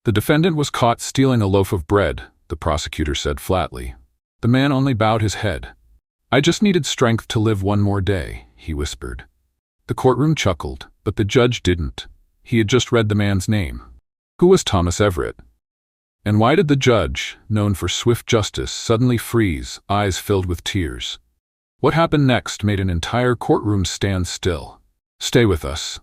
The defendant was caught stealing a loaf of bread, the prosecutor said flatly. The man only bowed his head. I just needed strength to live one more day, he whispered. The courtroom chuckled, but the judge didn't. He had just read the man's name. Who was Thomas Everett? And why did the judge, known for swift justice, suddenly freeze, eyes filled with tears? What happened next made an entire courtroom stand still. Stay with us.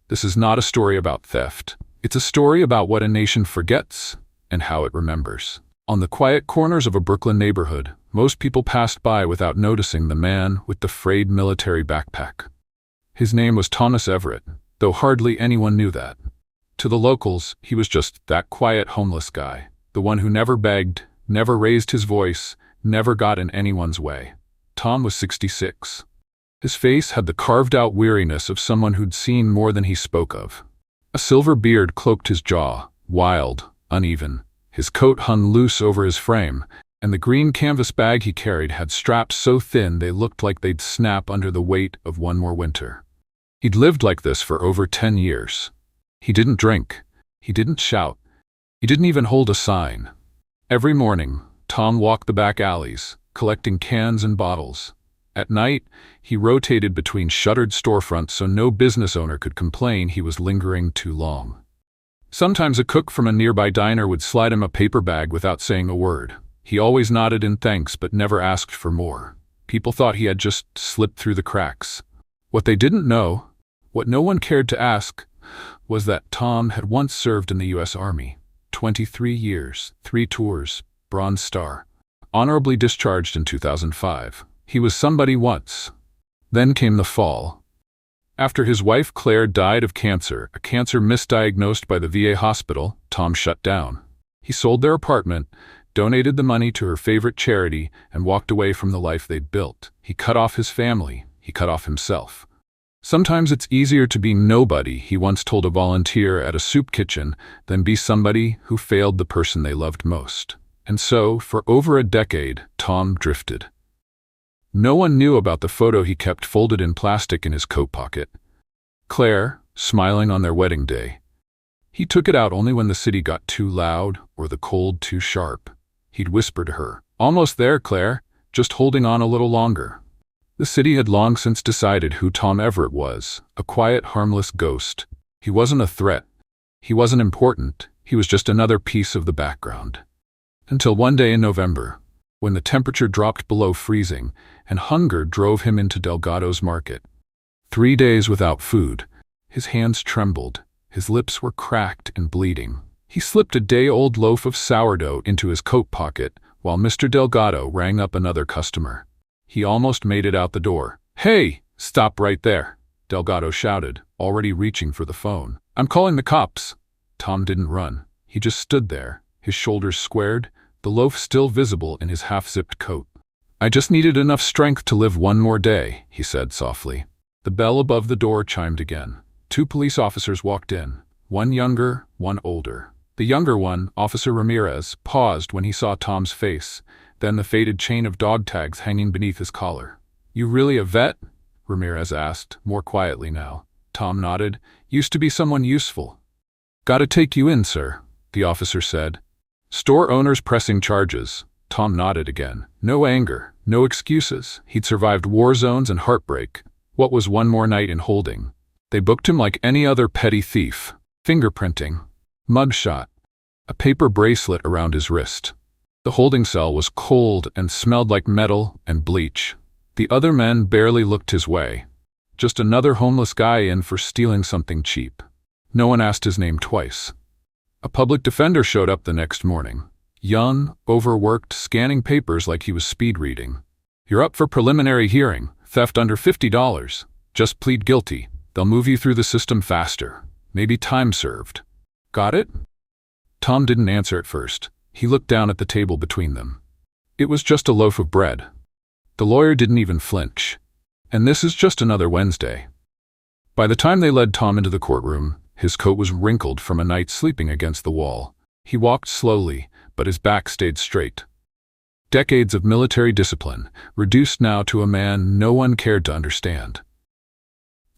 This is not a story about theft. It's a story about what a nation forgets and how it remembers. On the quiet corners of a Brooklyn neighborhood, most people passed by without noticing the man with the frayed military backpack. His name was Thomas Everett, though hardly anyone knew that. To the locals, he was just that quiet homeless guy, the one who never begged, never raised his voice, never got in anyone's way. Tom was 66. His face had the carved-out weariness of someone who'd seen more than he spoke of. A silver beard cloaked his jaw, wild, uneven. His coat hung loose over his frame, and the green canvas bag he carried had straps so thin they looked like they'd snap under the weight of one more winter. He'd lived like this for over 10 years. He didn't drink. He didn't shout. He didn't even hold a sign. Every morning, Tom walked the back alleys, collecting cans and bottles. At night, he rotated between shuttered storefronts so no business owner could complain he was lingering too long. Sometimes a cook from a nearby diner would slide him a paper bag without saying a word. He always nodded in thanks but never asked for more. People thought he had just slipped through the cracks. What they didn't know, what no one cared to ask, was that Tom had once served in the U.S. Army. 23 years, 3 tours, Bronze Star. Honorably discharged in 2005. He was somebody once. Then came the fall. After his wife Claire died of cancer, a cancer misdiagnosed by the VA hospital, Tom shut down. He sold their apartment, donated the money to her favorite charity, and walked away from the life they'd built. He cut off his family. He cut off himself. Sometimes it's easier to be nobody, he once told a volunteer at a soup kitchen, than be somebody who failed the person they loved most. And so, for over a decade, Tom drifted. No one knew about the photo he kept folded in plastic in his coat pocket. Claire, smiling on their wedding day. He took it out only when the city got too loud or the cold too sharp. He'd whisper to her, "Almost there, Claire, just holding on a little longer." The city had long since decided who Tom Everett was, a quiet, harmless ghost. He wasn't a threat. He wasn't important. He was just another piece of the background. Until one day in November, when the temperature dropped below freezing and hunger drove him into Delgado's market. 3 days without food. His hands trembled. His lips were cracked and bleeding. He slipped a day-old loaf of sourdough into his coat pocket while Mr. Delgado rang up another customer. He almost made it out the door. "Hey, stop right there," Delgado shouted, already reaching for the phone. "I'm calling the cops." Tom didn't run. He just stood there, his shoulders squared, the loaf still visible in his half-zipped coat. "I just needed enough strength to live one more day," he said softly. The bell above the door chimed again. 2 police officers walked in, one younger, one older. The younger one, Officer Ramirez, paused when he saw Tom's face, then the faded chain of dog tags hanging beneath his collar. "You really a vet?" Ramirez asked, more quietly now. Tom nodded. "Used to be someone useful." "Gotta take you in, sir," the officer said. "Store owners pressing charges." Tom nodded again. No anger, no excuses. He'd survived war zones and heartbreak. What was one more night in holding? They booked him like any other petty thief. Fingerprinting. Mugshot. A paper bracelet around his wrist. The holding cell was cold and smelled like metal and bleach. The other men barely looked his way. Just another homeless guy in for stealing something cheap. No one asked his name twice. A public defender showed up the next morning. Young, overworked, scanning papers like he was speed reading. "You're up for preliminary hearing. Theft under $50. Just plead guilty. They'll move you through the system faster. Maybe time served." "Got it?" Tom didn't answer at first. He looked down at the table between them. It was just a loaf of bread. The lawyer didn't even flinch. And this is just another Wednesday. By the time they led Tom into the courtroom, his coat was wrinkled from a night sleeping against the wall. He walked slowly, but his back stayed straight. Decades of military discipline, reduced now to a man no one cared to understand.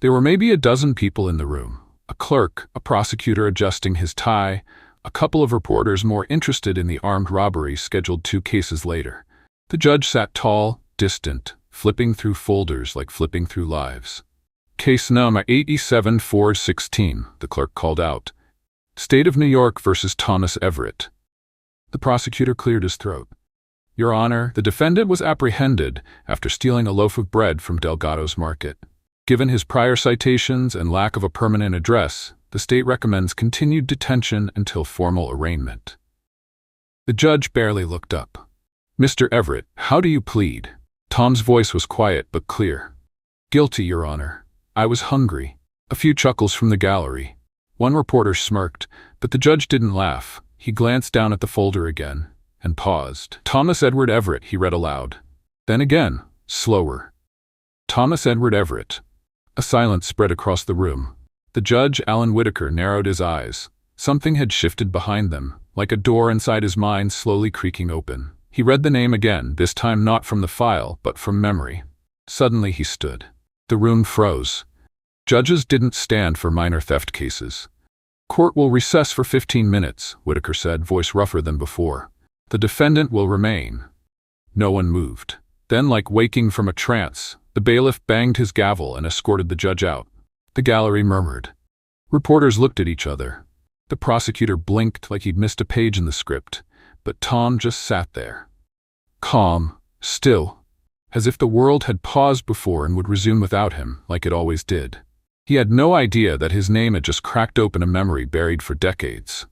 There were maybe a dozen people in the room. A clerk, a prosecutor adjusting his tie, A couple of reporters more interested in the armed robbery scheduled 2 cases later. The judge sat tall, distant, flipping through folders like flipping through lives. Case number 87416, the clerk called out. State of New York versus Thomas Everett. The prosecutor cleared his throat. Your Honor, the defendant was apprehended after stealing a loaf of bread from Delgado's Market. Given his prior citations and lack of a permanent address, the state recommends continued detention until formal arraignment. The judge barely looked up. Mr. Everett, how do you plead? Tom's voice was quiet but clear. Guilty, Your Honor. I was hungry. A few chuckles from the gallery. One reporter smirked, but the judge didn't laugh. He glanced down at the folder again and paused. Thomas Edward Everett, he read aloud. Then again, slower. Thomas Edward Everett. A silence spread across the room. The judge, Alan Whitaker, narrowed his eyes. Something had shifted behind them, like a door inside his mind slowly creaking open. He read the name again, this time not from the file, but from memory. Suddenly he stood. The room froze. Judges didn't stand for minor theft cases. Court will recess for 15 minutes, Whitaker said, voice rougher than before. The defendant will remain. No one moved. Then, like waking from a trance, the bailiff banged his gavel and escorted the judge out. The gallery murmured. Reporters looked at each other. The prosecutor blinked like he'd missed a page in the script, but Tom just sat there. Calm, still, as if the world had paused before and would resume without him, like it always did. He had no idea that his name had just cracked open a memory buried for decades.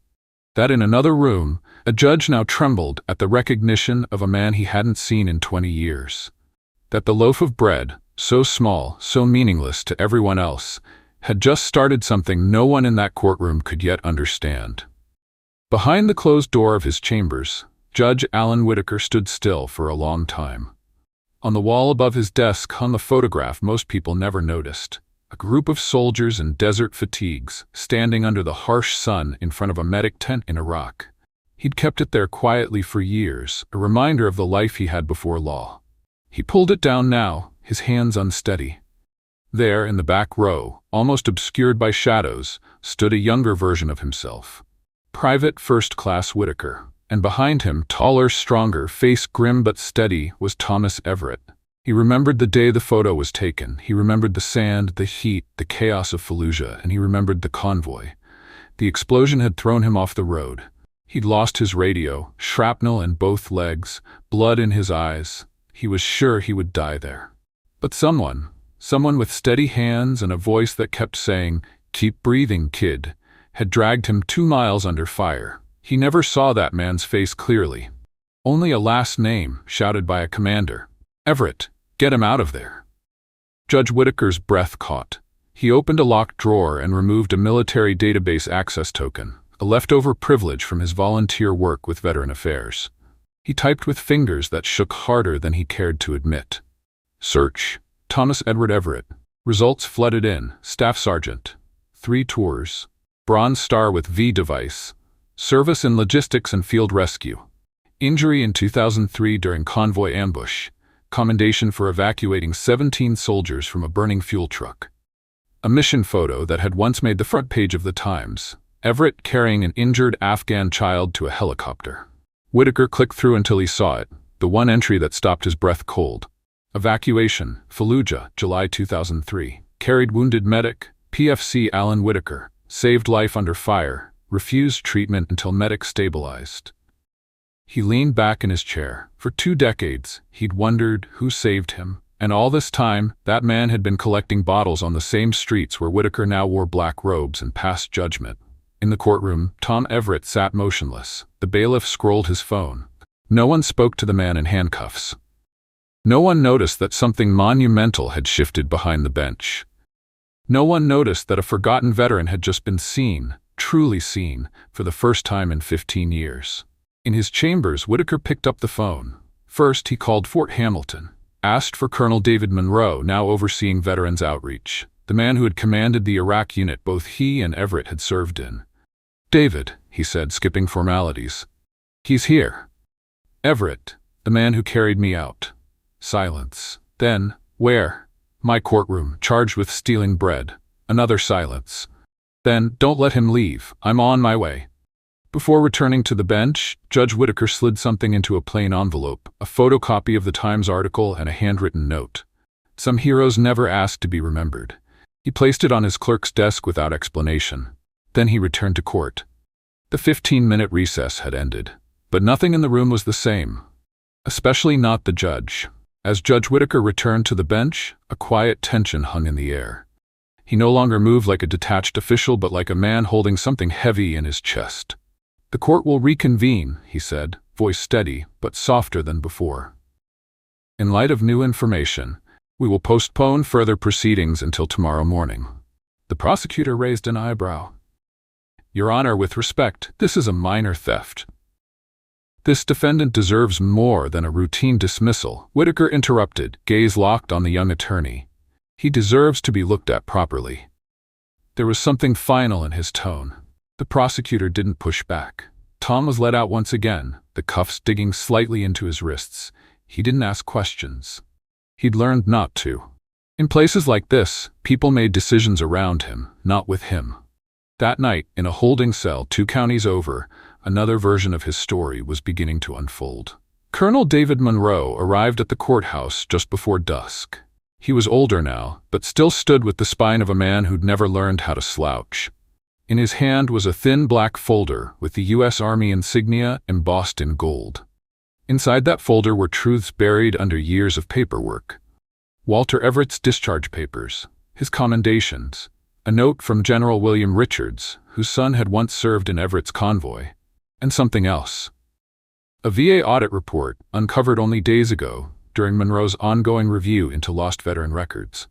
That in another room, a judge now trembled at the recognition of a man he hadn't seen in 20 years. That the loaf of bread, so small, so meaningless to everyone else, had just started something no one in that courtroom could yet understand. Behind the closed door of his chambers, Judge Alan Whitaker stood still for a long time. On the wall above his desk hung a photograph most people never noticed. A group of soldiers in desert fatigues, standing under the harsh sun in front of a medic tent in Iraq. He'd kept it there quietly for years, a reminder of the life he had before law. He pulled it down now, his hands unsteady. There, in the back row, almost obscured by shadows, stood a younger version of himself. Private First Class Whitaker, and behind him, taller, stronger, face grim but steady, was Thomas Everett. He remembered the day the photo was taken. He remembered the sand, the heat, the chaos of Fallujah, and he remembered the convoy. The explosion had thrown him off the road. He'd lost his radio, shrapnel in both legs, blood in his eyes. He was sure he would die there. But someone with steady hands and a voice that kept saying, "Keep breathing, kid," had dragged him 2 miles under fire. He never saw that man's face clearly. Only a last name, shouted by a commander. Everett, get him out of there. Judge Whitaker's breath caught. He opened a locked drawer and removed a military database access token, a leftover privilege from his volunteer work with Veteran Affairs. He typed with fingers that shook harder than he cared to admit. Search. Thomas Edward Everett. Results flooded in. Staff Sergeant. 3 tours. Bronze Star with V device. Service in Logistics and Field Rescue. Injury in 2003 during convoy ambush. Commendation for evacuating 17 soldiers from a burning fuel truck. A mission photo that had once made the front page of the Times. Everett carrying an injured Afghan child to a helicopter. Whitaker clicked through until he saw it, the one entry that stopped his breath cold. Evacuation, Fallujah, July 2003. Carried wounded medic, PFC Alan Whitaker. Saved life under fire. Refused treatment until medic stabilized. He leaned back in his chair. For 2 decades, he'd wondered who saved him. And all this time, that man had been collecting bottles on the same streets where Whitaker now wore black robes and passed judgment. In the courtroom, Tom Everett sat motionless. The bailiff scrolled his phone. No one spoke to the man in handcuffs. No one noticed that something monumental had shifted behind the bench. No one noticed that a forgotten veteran had just been seen, truly seen, for the first time in 15 years. In his chambers, Whitaker picked up the phone. First, he called Fort Hamilton, asked for Colonel David Monroe, now overseeing Veterans Outreach, the man who had commanded the Iraq unit both he and Everett had served in. David, he said, skipping formalities. He's here. Everett, the man who carried me out. Silence. Then, where? My courtroom, charged with stealing bread. Another silence. Then, don't let him leave. I'm on my way. Before returning to the bench, Judge Whitaker slid something into a plain envelope, a photocopy of the Times article and a handwritten note. Some heroes never asked to be remembered. He placed it on his clerk's desk without explanation. Then he returned to court. The 15-minute recess had ended, but nothing in the room was the same, especially not the judge. As Judge Whitaker returned to the bench, a quiet tension hung in the air. He no longer moved like a detached official, but like a man holding something heavy in his chest. "The court will reconvene," he said, voice steady but softer than before. "In light of new information, we will postpone further proceedings until tomorrow morning." The prosecutor raised an eyebrow. "Your Honor, with respect, this is a minor theft." "This defendant deserves more than a routine dismissal," Whitaker interrupted, gaze locked on the young attorney. "He deserves to be looked at properly." There was something final in his tone. The prosecutor didn't push back. Tom was let out once again, the cuffs digging slightly into his wrists. He didn't ask questions. He'd learned not to. In places like this, people made decisions around him, not with him. That night, in a holding cell 2 counties over, another version of his story was beginning to unfold. Colonel David Monroe arrived at the courthouse just before dusk. He was older now, but still stood with the spine of a man who'd never learned how to slouch. In his hand was a thin black folder with the U.S. Army insignia embossed in gold. Inside that folder were truths buried under years of paperwork. Walter Everett's discharge papers, his commendations, a note from General William Richards, whose son had once served in Everett's convoy, and something else. A VA audit report, uncovered only days ago, during Monroe's ongoing review into lost veteran records.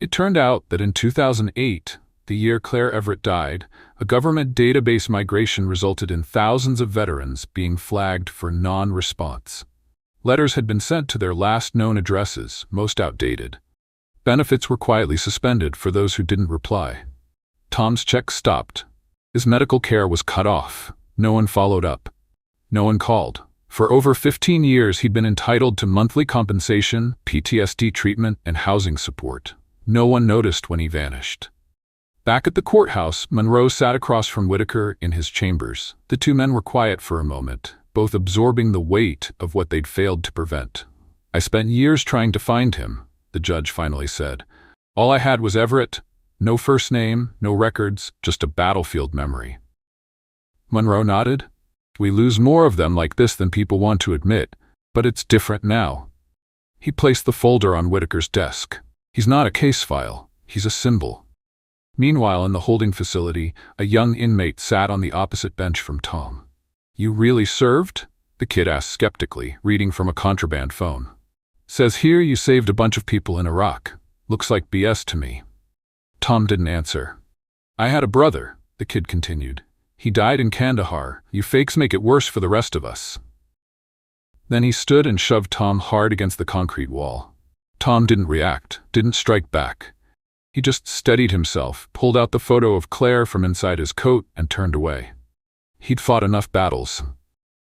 It turned out that in 2008, the year Claire Everett died, a government database migration resulted in thousands of veterans being flagged for non-response. Letters had been sent to their last known addresses, most outdated. Benefits were quietly suspended for those who didn't reply. Tom's check stopped. His medical care was cut off. No one followed up. No one called. For over 15 years, he'd been entitled to monthly compensation, PTSD treatment, and housing support. No one noticed when he vanished. Back at the courthouse, Monroe sat across from Whitaker in his chambers. The 2 men were quiet for a moment, both absorbing the weight of what they'd failed to prevent. "I spent years trying to find him," the judge finally said. "All I had was Everett. No first name, no records, just a battlefield memory." Monroe nodded. "We lose more of them like this than people want to admit, but it's different now." He placed the folder on Whitaker's desk. "He's not a case file, he's a symbol." Meanwhile, in the holding facility, a young inmate sat on the opposite bench from Tom. "You really served?" the kid asked skeptically, reading from a contraband phone. "Says here you saved a bunch of people in Iraq. Looks like BS to me." Tom didn't answer. "I had a brother," the kid continued. "He died in Kandahar. You fakes make it worse for the rest of us." Then he stood and shoved Tom hard against the concrete wall. Tom didn't react, didn't strike back. He just steadied himself, pulled out the photo of Claire from inside his coat, and turned away. He'd fought enough battles.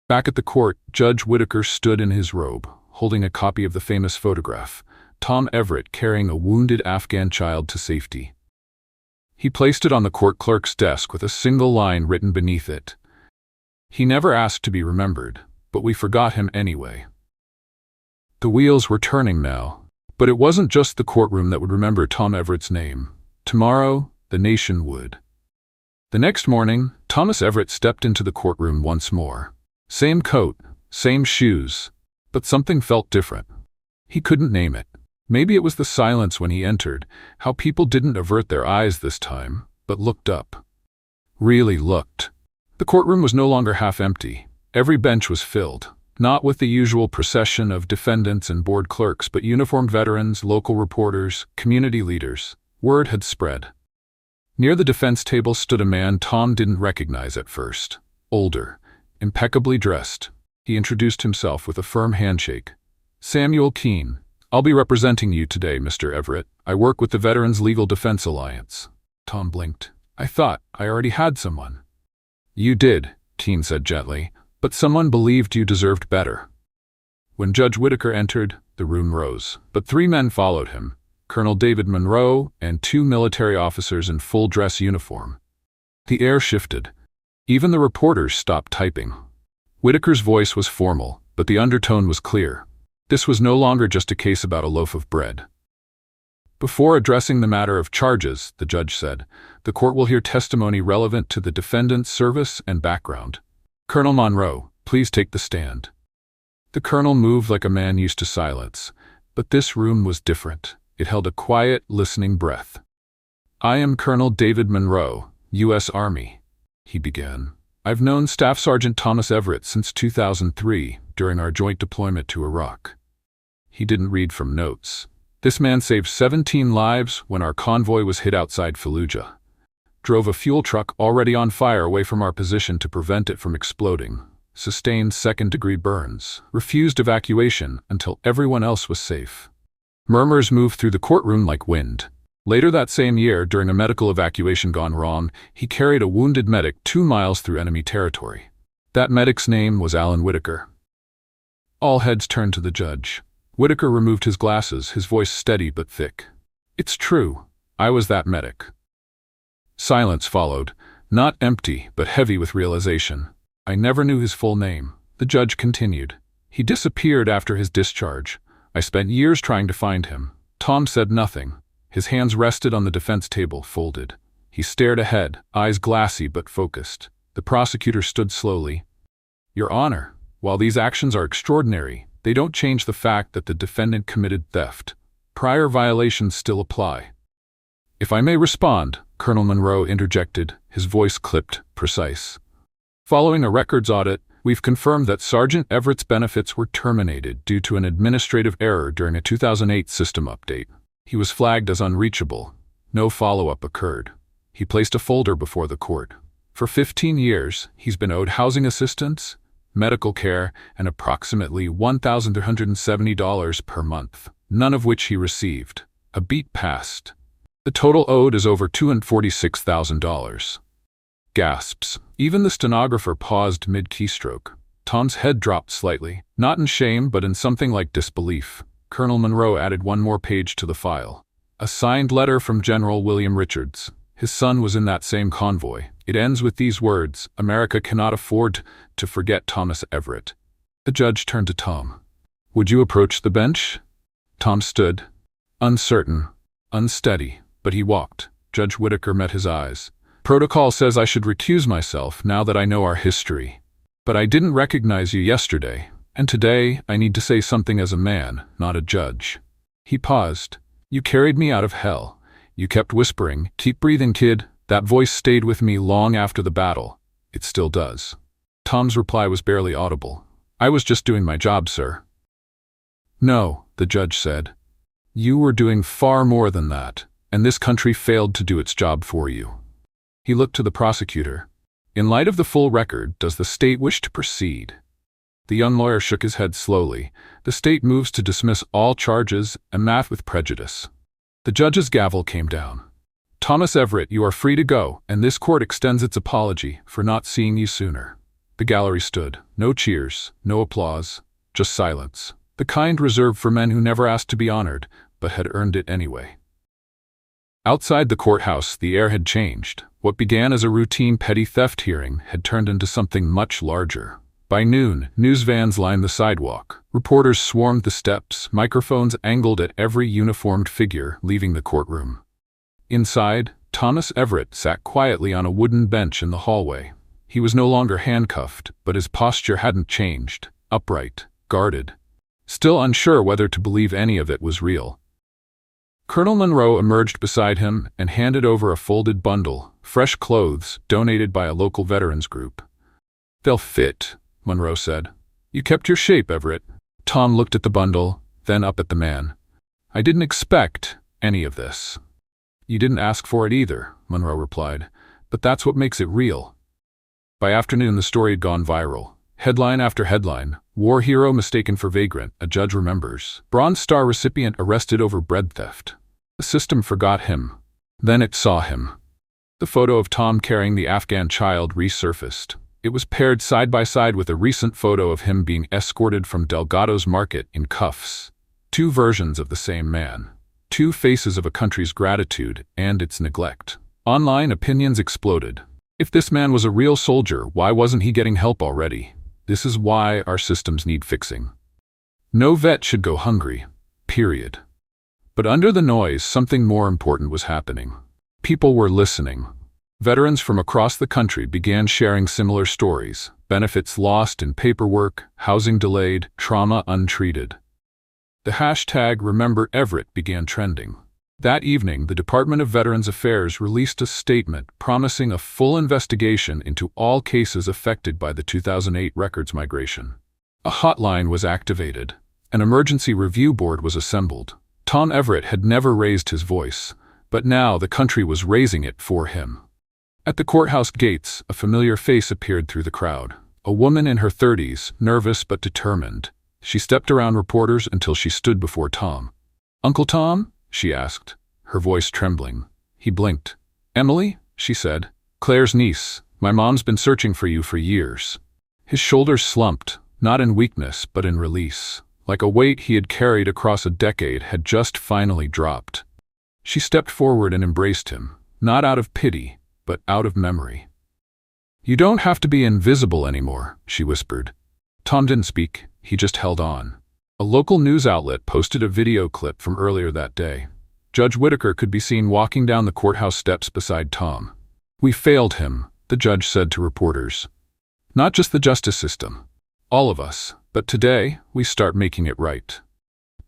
Back at the court, Judge Whitaker stood in his robe, holding a copy of the famous photograph, Tom Everett carrying a wounded Afghan child to safety. He placed it on the court clerk's desk with a single line written beneath it. "He never asked to be remembered, but we forgot him anyway." The wheels were turning now, but it wasn't just the courtroom that would remember Tom Everett's name. Tomorrow, the nation would. The next morning, Thomas Everett stepped into the courtroom once more. Same coat, same shoes, but something felt different. He couldn't name it. Maybe it was the silence when he entered, how people didn't avert their eyes this time, but looked up. Really looked. The courtroom was no longer half empty. Every bench was filled, not with the usual procession of defendants and board clerks, but uniformed veterans, local reporters, community leaders. Word had spread. Near the defense table stood a man Tom didn't recognize at first. Older, impeccably dressed. He introduced himself with a firm handshake. "Samuel Keene. I'll be representing you today, Mr. Everett. I work with the Veterans Legal Defense Alliance." Tom blinked. "I thought I already had someone." "You did," Keene said gently, "but someone believed you deserved better." When Judge Whitaker entered, the room rose, but 3 men followed him, Colonel David Monroe and 2 military officers in full dress uniform. The air shifted. Even the reporters stopped typing. Whitaker's voice was formal, but the undertone was clear. This was no longer just a case about a loaf of bread. Before addressing the matter of charges, the judge said, the court will hear testimony relevant to the defendant's service and background. Colonel Monroe, please take the stand. The colonel moved like a man used to silence, but this room was different. It held a quiet, listening breath. I am Colonel David Monroe, U.S. Army, he began. I've known Staff Sergeant Thomas Everett since 2003, during our joint deployment to Iraq. He didn't read from notes. This man saved 17 lives when our convoy was hit outside Fallujah. Drove a fuel truck already on fire away from our position to prevent it from exploding. Sustained second-degree burns. Refused evacuation until everyone else was safe. Murmurs moved through the courtroom like wind. Later that same year, during a medical evacuation gone wrong, he carried a wounded medic 2 miles through enemy territory. That medic's name was Alan Whitaker. All heads turned to the judge. Whitaker removed his glasses, his voice steady but thick. It's true. I was that medic. Silence followed, not empty but heavy with realization. I never knew his full name. The judge continued. He disappeared after his discharge. I spent years trying to find him. Tom said nothing. His hands rested on the defense table, folded. He stared ahead, eyes glassy but focused. The prosecutor stood slowly. Your Honor, while these actions are extraordinary, they don't change the fact that the defendant committed theft. Prior violations still apply. If I may respond, Colonel Monroe interjected, his voice clipped, precise. Following a records audit, we've confirmed that Sergeant Everett's benefits were terminated due to an administrative error during a 2008 system update. He was flagged as unreachable. No follow-up occurred. He placed a folder before the court. For 15 years, he's been owed housing assistance, medical care, and approximately $1,370 per month, none of which he received. A beat passed. The total owed is over $246,000. Gasps. Even the stenographer paused mid-keystroke. Tom's head dropped slightly, not in shame but in something like disbelief. Colonel Monroe added one more page to the file. A signed letter from General William Richards. His son was in that same convoy. It ends with these words, America cannot afford to forget Thomas Everett. The judge turned to Tom. Would you approach the bench? Tom stood, uncertain, unsteady, but he walked. Judge Whitaker met his eyes. Protocol says I should recuse myself now that I know our history. But I didn't recognize you yesterday, and today I need to say something as a man, not a judge. He paused. You carried me out of hell. You kept whispering, keep breathing, kid. That voice stayed with me long after the battle. It still does. Tom's reply was barely audible. I was just doing my job, sir. No, the judge said. You were doing far more than that, and this country failed to do its job for you. He looked to the prosecutor. In light of the full record, does the state wish to proceed? The young lawyer shook his head slowly. The state moves to dismiss all charges and math with prejudice. The judge's gavel came down. Thomas Everett, you are free to go, and this court extends its apology for not seeing you sooner. The gallery stood. No cheers, no applause, just silence. The kind reserved for men who never asked to be honored, but had earned it anyway. Outside the courthouse, the air had changed. What began as a routine petty theft hearing had turned into something much larger. By noon, news vans lined the sidewalk. Reporters swarmed the steps, microphones angled at every uniformed figure leaving the courtroom. Inside, Thomas Everett sat quietly on a wooden bench in the hallway. He was no longer handcuffed, but his posture hadn't changed. Upright, guarded. Still unsure whether to believe any of it was real. Colonel Monroe emerged beside him and handed over a folded bundle, fresh clothes donated by a local veterans group. They'll fit, Monroe said. You kept your shape, Everett. Tom looked at the bundle, then up at the man. I didn't expect any of this. You didn't ask for it either, Monroe replied, but that's what makes it real. By afternoon, the story had gone viral. Headline after headline. War hero mistaken for vagrant, a judge remembers. Bronze Star recipient arrested over bread theft. The system forgot him. Then it saw him. The photo of Tom carrying the Afghan child resurfaced. It was paired side by side with a recent photo of him being escorted from Delgado's market in cuffs. Two versions of the same man. Two faces of a country's gratitude and its neglect. Online opinions exploded. If this man was a real soldier, why wasn't he getting help already? This is why our systems need fixing. No vet should go hungry, period. But under the noise, something more important was happening. People were listening. Veterans from across the country began sharing similar stories: benefits lost in paperwork, housing delayed, trauma untreated. The hashtag Remember Everett began trending. That evening, the Department of Veterans Affairs released a statement promising a full investigation into all cases affected by the 2008 records migration. A hotline was activated. An emergency review board was assembled. Tom Everett had never raised his voice, but now the country was raising it for him. At the courthouse gates, a familiar face appeared through the crowd. A woman in her 30s, nervous but determined. She stepped around reporters until she stood before Tom. "Uncle Tom?" she asked, her voice trembling. He blinked. "Emily?" she said. "Claire's niece. My mom's been searching for you for years." His shoulders slumped, not in weakness but in release, like a weight he had carried across a decade had just finally dropped. She stepped forward and embraced him, not out of pity, but out of memory. "You don't have to be invisible anymore," she whispered. Tom didn't speak, he just held on. A local news outlet posted a video clip from earlier that day. Judge Whitaker could be seen walking down the courthouse steps beside Tom. "We failed him," the judge said to reporters. "Not just the justice system. All of us. But today, we start making it right."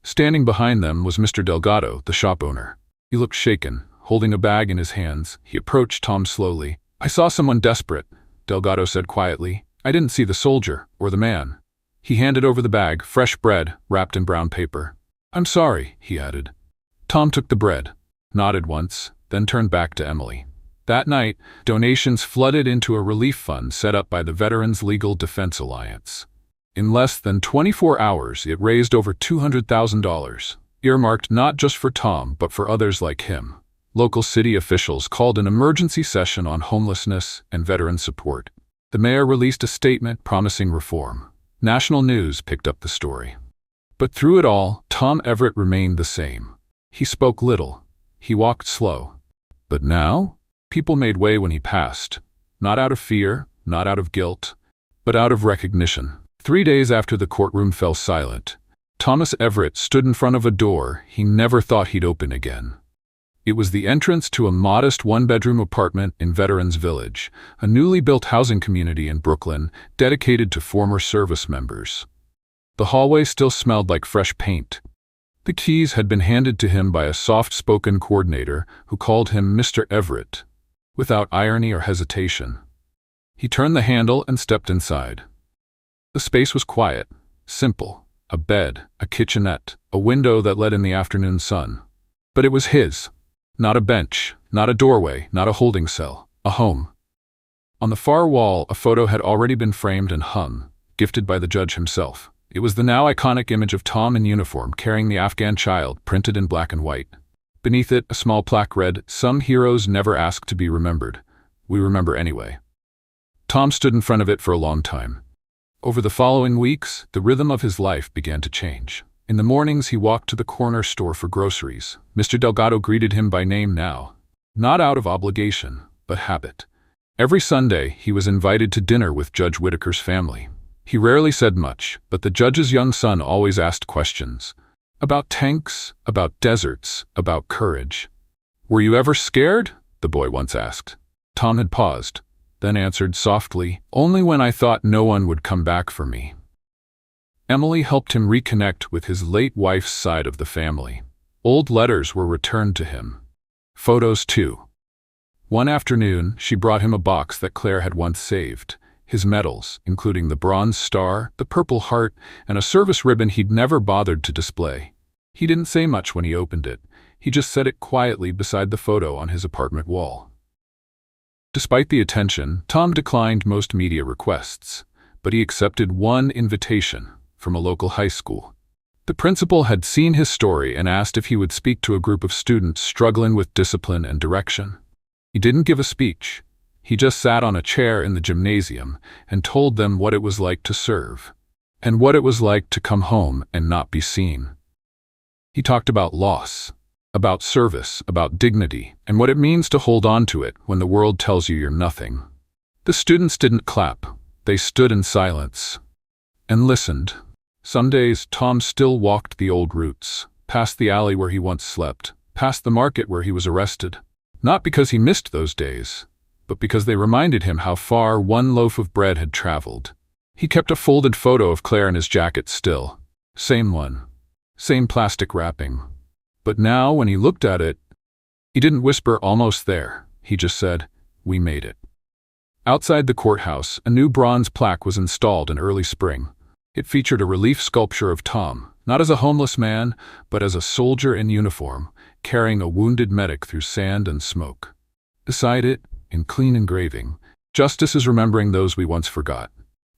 Standing behind them was Mr. Delgado, the shop owner. He looked shaken, holding a bag in his hands. He approached Tom slowly. "I saw someone desperate," Delgado said quietly. "I didn't see the soldier, or the man." He handed over the bag, fresh bread, wrapped in brown paper. "I'm sorry," he added. Tom took the bread, nodded once, then turned back to Emily. That night, donations flooded into a relief fund set up by the Veterans Legal Defense Alliance. In less than 24 hours, it raised over $200,000, earmarked not just for Tom, but for others like him. Local city officials called an emergency session on homelessness and veteran support. The mayor released a statement promising reform. National news picked up the story. But through it all, Tom Everett remained the same. He spoke little. He walked slow. But now, people made way when he passed. Not out of fear, not out of guilt, but out of recognition. 3 days after the courtroom fell silent, Thomas Everett stood in front of a door he never thought he'd open again. It was the entrance to a modest one-bedroom apartment in Veterans Village, a newly built housing community in Brooklyn dedicated to former service members. The hallway still smelled like fresh paint. The keys had been handed to him by a soft-spoken coordinator who called him Mr. Everett, without irony or hesitation. He turned the handle and stepped inside. The space was quiet, simple: a bed, a kitchenette, a window that let in the afternoon sun. But it was his. Not a bench, not a doorway, not a holding cell, a home. On the far wall, a photo had already been framed and hung, gifted by the judge himself. It was the now iconic image of Tom in uniform carrying the Afghan child, printed in black and white. Beneath it, a small plaque read, "Some heroes never ask to be remembered. We remember anyway." Tom stood in front of it for a long time. Over the following weeks, the rhythm of his life began to change. In the mornings, he walked to the corner store for groceries. Mr. Delgado greeted him by name now, not out of obligation, but habit. Every Sunday, he was invited to dinner with Judge Whitaker's family. He rarely said much, but the judge's young son always asked questions. About tanks, about deserts, about courage. "Were you ever scared?" the boy once asked. Tom had paused, then answered softly, "Only when I thought no one would come back for me." Emily helped him reconnect with his late wife's side of the family. Old letters were returned to him. Photos too. One afternoon, she brought him a box that Claire had once saved. His medals, including the Bronze Star, the Purple Heart, and a service ribbon he'd never bothered to display. He didn't say much when he opened it. He just set it quietly beside the photo on his apartment wall. Despite the attention, Tom declined most media requests, but he accepted one invitation from a local high school. The principal had seen his story and asked if he would speak to a group of students struggling with discipline and direction. He didn't give a speech. He just sat on a chair in the gymnasium and told them what it was like to serve, and what it was like to come home and not be seen. He talked about loss, about service, about dignity, and what it means to hold on to it when the world tells you you're nothing. The students didn't clap. They stood in silence and listened. Some days, Tom still walked the old routes, past the alley where he once slept, past the market where he was arrested. Not because he missed those days, but because they reminded him how far one loaf of bread had traveled. He kept a folded photo of Claire in his jacket still. Same one. Same plastic wrapping. But now, when he looked at it, he didn't whisper "almost there." He just said, "We made it." Outside the courthouse, a new bronze plaque was installed in early spring. It featured a relief sculpture of Tom, not as a homeless man, but as a soldier in uniform, carrying a wounded medic through sand and smoke. Beside it, in clean engraving, "Justice is remembering those we once forgot."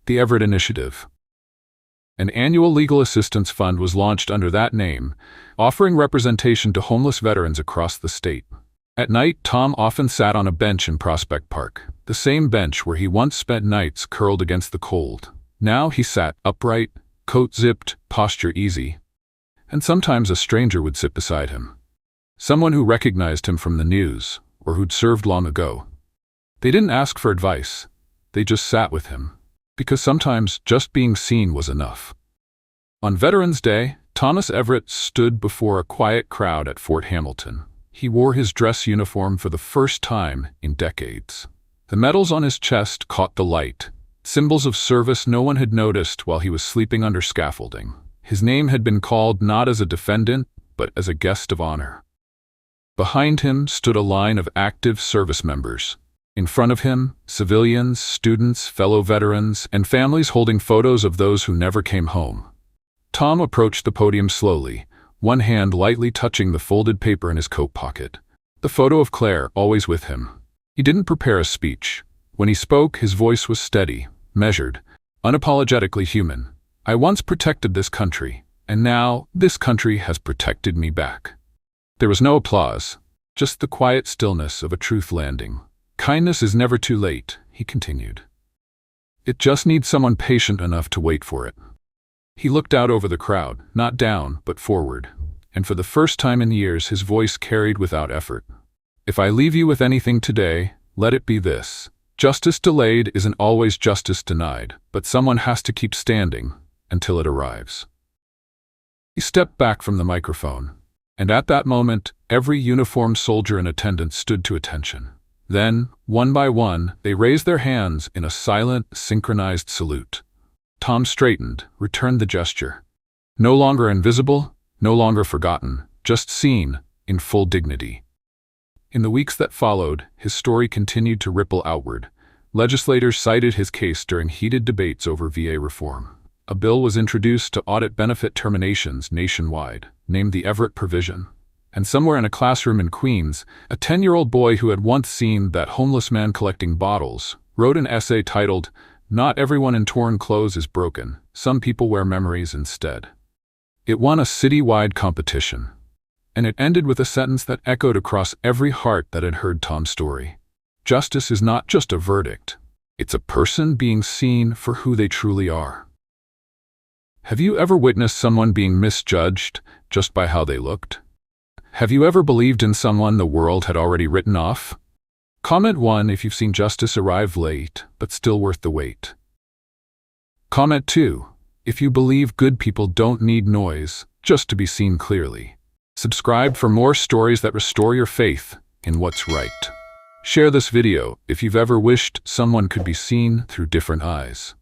The Everett Initiative. An annual legal assistance fund was launched under that name, offering representation to homeless veterans across the state. At night, Tom often sat on a bench in Prospect Park, the same bench where he once spent nights curled against the cold. Now he sat upright, coat zipped, posture easy. And sometimes a stranger would sit beside him. Someone who recognized him from the news, or who'd served long ago. They didn't ask for advice. They just sat with him. Because sometimes just being seen was enough. On Veterans Day, Thomas Everett stood before a quiet crowd at Fort Hamilton. He wore his dress uniform for the first time in decades. The medals on his chest caught the light, symbols of service no one had noticed while he was sleeping under scaffolding. His name had been called not as a defendant, but as a guest of honor. Behind him stood a line of active service members. In front of him, civilians, students, fellow veterans, and families holding photos of those who never came home. Tom approached the podium slowly, one hand lightly touching the folded paper in his coat pocket. The photo of Claire always with him. He didn't prepare a speech. When he spoke, his voice was steady, measured, unapologetically human. "I once protected this country, and now this country has protected me back." There was no applause, just the quiet stillness of a truth landing. "Kindness is never too late," he continued. "It just needs someone patient enough to wait for it." He looked out over the crowd, not down, but forward, and for the first time in years his voice carried without effort. "If I leave you with anything today, let it be this. Justice delayed isn't always justice denied, but someone has to keep standing until it arrives." He stepped back from the microphone, and at that moment, every uniformed soldier in attendance stood to attention. Then, one by one, they raised their hands in a silent, synchronized salute. Tom straightened, returned the gesture. No longer invisible, no longer forgotten, just seen, in full dignity. In the weeks that followed, his story continued to ripple outward. Legislators cited his case during heated debates over VA reform. A bill was introduced to audit benefit terminations nationwide, named the Everett Provision. And somewhere in a classroom in Queens, a 10-year-old boy who had once seen that homeless man collecting bottles wrote an essay titled, "Not everyone in torn clothes is broken. Some people wear memories instead." It won a city-wide competition, and it ended with a sentence that echoed across every heart that had heard Tom's story. Justice is not just a verdict. It's a person being seen for who they truly are. Have you ever witnessed someone being misjudged just by how they looked? Have you ever believed in someone the world had already written off? Comment 1 if you've seen justice arrive late, but still worth the wait. Comment 2 if you believe good people don't need noise just to be seen clearly. Subscribe for more stories that restore your faith in what's right. Share this video if you've ever wished someone could be seen through different eyes.